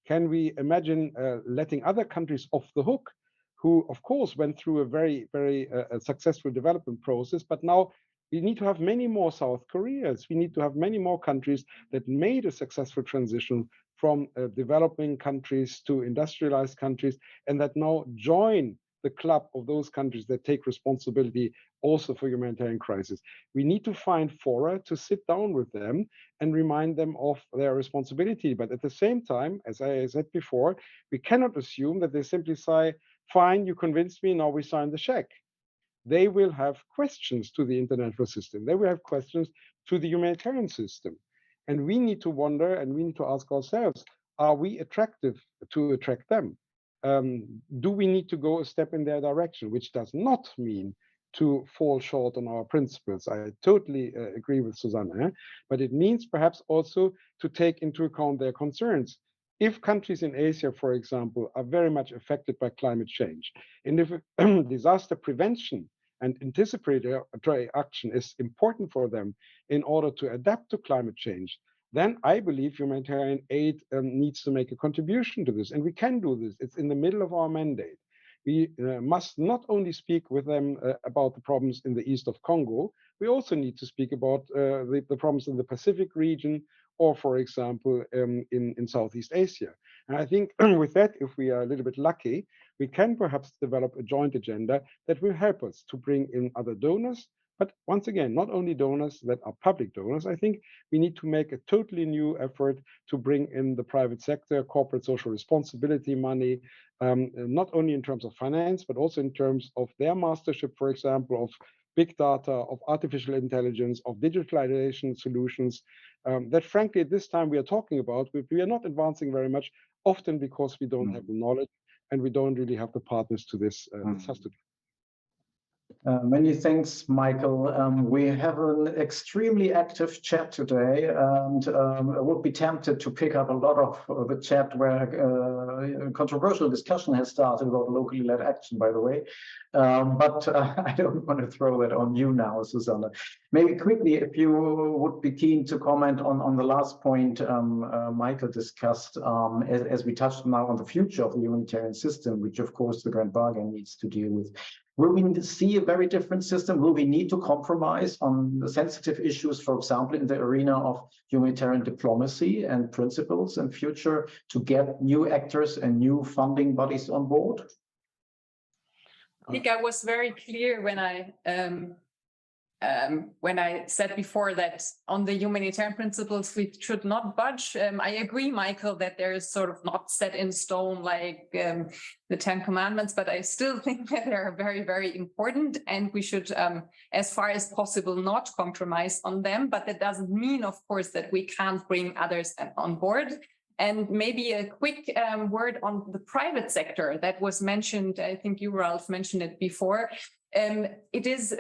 Can we imagine letting other countries off the hook, who, of course, went through a very, very successful development process, but now we need to have many more South Koreas. We need to have many more countries that made a successful transition from developing countries to industrialized countries, and that now join the club of those countries that take responsibility also for humanitarian crisis. We need to find fora to sit down with them and remind them of their responsibility. But at the same time, as I said before, we cannot assume that they simply say, fine, you convinced me, now we sign the check. They will have questions to the international system. They will have questions to the humanitarian system. And we need to wonder, and we need to ask ourselves, are we attractive to attract them? Do we need to go a step in their direction, which does not mean to fall short on our principles? I totally agree with Susanne, but it means perhaps also to take into account their concerns. If countries in Asia, for example, are very much affected by climate change, and if disaster prevention and anticipatory action is important for them in order to adapt to climate change, then I believe humanitarian aid needs to make a contribution to this. And we can do this. It's in the middle of our mandate. We must not only speak with them about the problems in the east of Congo, we also need to speak about the problems in the Pacific region, or, for example, in Southeast Asia. And I think with that, if we are a little bit lucky, we can perhaps develop a joint agenda that will help us to bring in other donors, But once again, not only donors that are public donors, I think we need to make a totally new effort to bring in the private sector, corporate social responsibility money, not only in terms of finance, but also in terms of their mastership, for example, of big data, of artificial intelligence, of digitalization solutions, that frankly, at this time we are talking about, we are not advancing very much, often because we don't have the knowledge and we don't really have the partners to this. This has to be. Many thanks, Michael. We have an extremely active chat today, and I would be tempted to pick up a lot of the chat where controversial discussion has started about locally led action, by the way. But I don't want to throw that on you now, Susanne. Maybe quickly, if you would be keen to comment on the last point Michael discussed, as we touched now on the future of the humanitarian system, which of course the Grand Bargain needs to deal with. Will we see a very different system? Will we need to compromise on the sensitive issues, for example, in the arena of humanitarian diplomacy and principles in future to get new actors and new funding bodies on board? I think I was very clear when I said before that on the humanitarian principles, we should not budge. I agree, Michael, that there is sort of not set in stone like the 10 Commandments, but I still think that they are very, very important and we should, as far as possible, not compromise on them. But that doesn't mean, of course, that we can't bring others on board. And maybe a quick word on the private sector that was mentioned. I think you, Ralph, mentioned it before. It is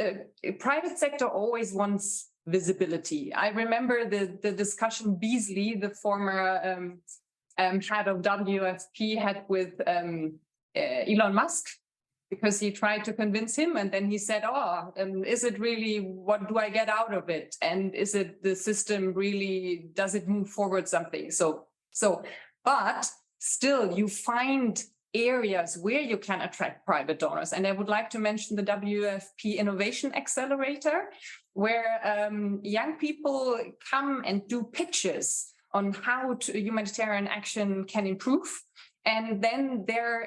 private sector always wants visibility. I remember the discussion Beasley, the former head of WFP, had with Elon Musk, because he tried to convince him, and then he said, is it really, what do I get out of it? And is it the system really, does it move forward something? But still you find areas where you can attract private donors. And I would like to mention the WFP Innovation Accelerator, where young people come and do pitches on how humanitarian action can improve. And then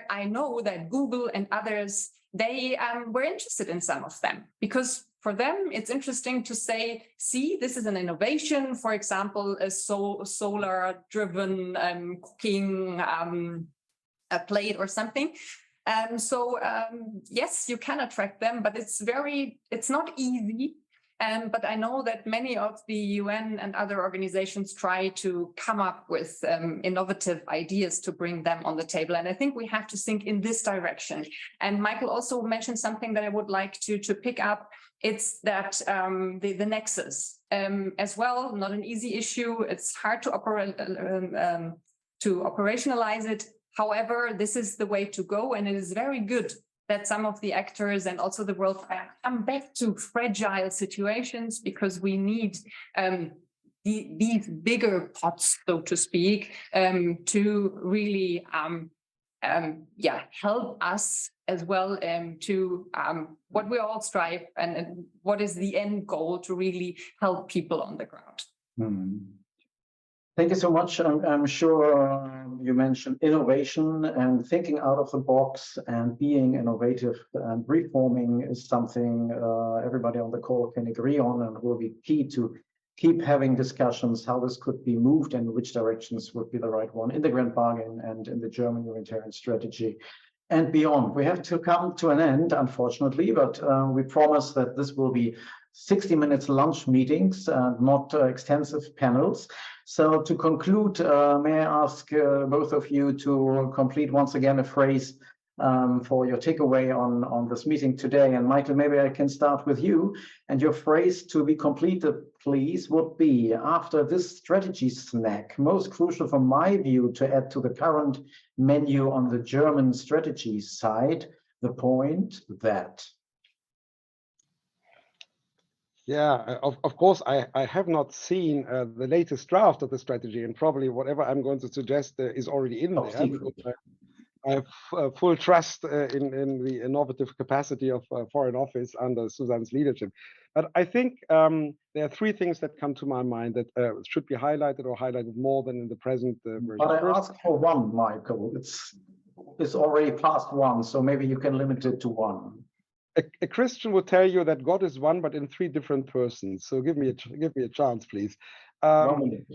I know that Google and others, they were interested in some of them, because for them, it's interesting to say, see, this is an innovation, for example, a solar-driven cooking a plate or something. Yes, you can attract them, but it's not easy. But I know that many of the UN and other organizations try to come up with innovative ideas to bring them on the table. And I think we have to think in this direction. And Michael also mentioned something that I would like to pick up. It's that the nexus as well, not an easy issue. It's hard to operationalize it. However, this is the way to go, and it is very good that some of the actors and also the world come back to fragile situations, because we need these bigger pots, so to speak, to really help us as well to what we all strive and what is the end goal to really help people on the ground. Thank you so much. I'm sure you mentioned innovation and thinking out of the box and being innovative and reforming is something everybody on the call can agree on, and will be key to keep having discussions how this could be moved and which directions would be the right one in the Grand Bargain and in the German humanitarian strategy and beyond. We have to come to an end, unfortunately, but we promise that this will be 60 minutes lunch meetings, not extensive panels. So to conclude, may I ask both of you to complete once again a phrase for your takeaway on this meeting today. And Michael, maybe I can start with you. And your phrase to be completed, please, would be, after this strategy snack, most crucial from my view to add to the current menu on the German strategy side, the point that... Yeah, of course, I have not seen the latest draft of the strategy, and probably whatever I'm going to suggest is already in there. Because I have full trust in the innovative capacity of Foreign Office under Susanne's leadership. But I think there are three things that come to my mind that should be highlighted or highlighted more than in the present version. But I asked for one, Michael. It's already past one, so maybe you can limit it to one. a Christian would tell you that God is one, but in 3 different persons. So give me a chance, please. 1 minute.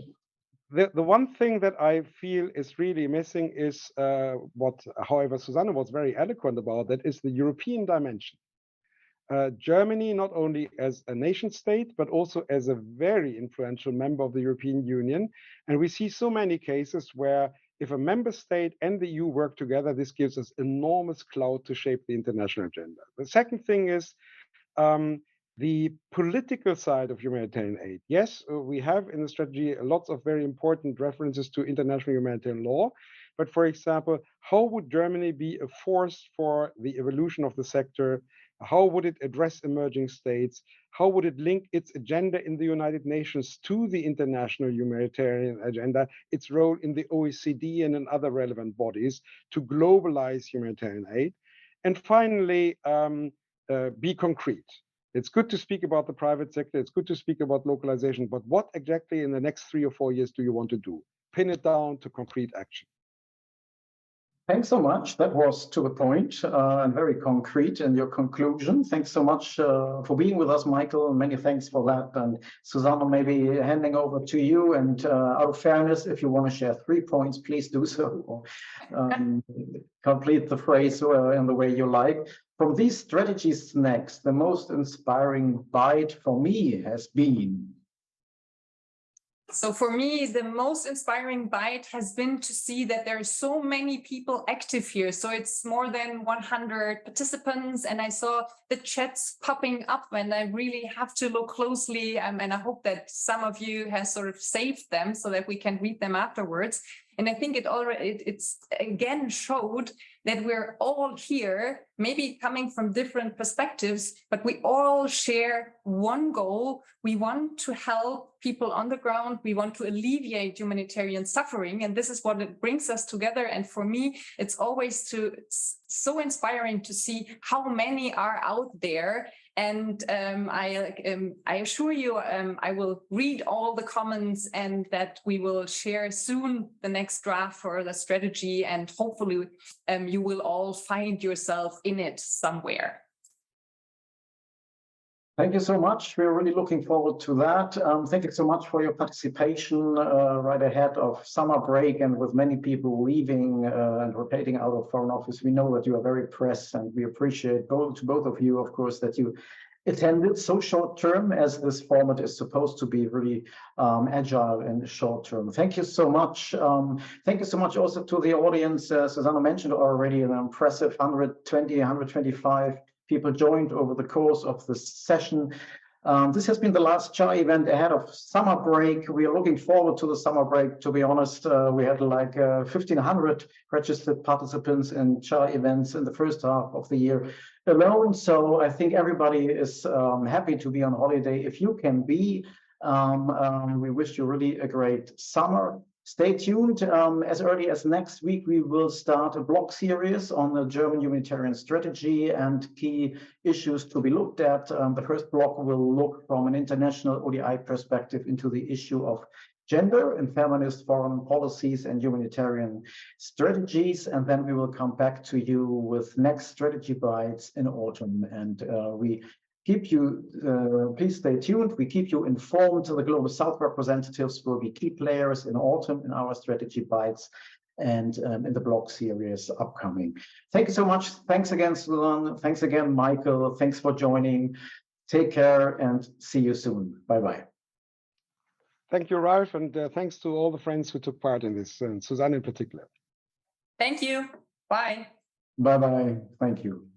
The one thing that I feel is really missing is what, however, Susanne was very eloquent about, that is the European dimension. Germany, not only as a nation state, but also as a very influential member of the European Union. And we see so many cases where if a member state and the EU work together, this gives us enormous clout to shape the international agenda. The second thing is the political side of humanitarian aid. Yes, we have in the strategy lots of very important references to international humanitarian law. But for example, how would Germany be a force for the evolution of the sector? How would it address emerging states? How would it link its agenda in the United Nations to the international humanitarian agenda, its role in the OECD and in other relevant bodies to globalize humanitarian aid? And finally, be concrete. It's good to speak about the private sector. It's good to speak about localization. But what exactly in the next 3 or 4 years do you want to do? Pin it down to concrete action. Thanks so much. That was to the point and very concrete in your conclusion. Thanks so much for being with us, Michael. Many thanks for that. And Susanne, maybe handing over to you. And out of fairness, if you want to share 3 points, please do so. Or complete the phrase in the way you like. From these strategies next, the most inspiring bite for me has been. So for me, the most inspiring bite has been to see that there are so many people active here. So it's more than 100 participants, and I saw the chats popping up, and I really have to look closely. And I hope that some of you have sort of saved them so that we can read them afterwards. And I think it's again showed that we're all here, maybe coming from different perspectives, but we all share one goal. We want to help people on the ground. We want to alleviate humanitarian suffering. And this is what it brings us together. And for me, it's always so inspiring to see how many are out there. And I assure you, I will read all the comments, and that we will share soon the next draft for the strategy, and hopefully you will all find yourself in it somewhere. Thank you so much. We're really looking forward to that. Thank you so much for your participation right ahead of summer break, and with many people leaving and rotating out of Foreign Office. We know that you are very pressed, and we appreciate both of you, of course, that you attended so short term, as this format is supposed to be really agile and short term. Thank you so much. Thank you so much also to the audience. Susanne mentioned already an impressive 120, 125 people joined over the course of this session. This has been the last CHAR event ahead of summer break. We are looking forward to the summer break. To be honest, we had like 1,500 registered participants in CHAR events in the first half of the year alone. So I think everybody is happy to be on holiday if you can be. We wish you really a great summer. Stay tuned. As early as next week, we will start a blog series on the German humanitarian strategy and key issues to be looked at. The first blog will look from an international ODI perspective into the issue of gender and feminist foreign policies and humanitarian strategies. And then we will come back to you with next strategy bites in autumn. And we keep you, please stay tuned. We keep you informed. The Global South representatives will be key players in autumn in our strategy bites and in the blog series upcoming. Thank you so much. Thanks again, Susan. Thanks again, Michael. Thanks for joining. Take care and see you soon. Bye-bye. Thank you, Ralph, and thanks to all the friends who took part in this, and Susanne in particular. Thank you. Bye. Bye-bye. Thank you.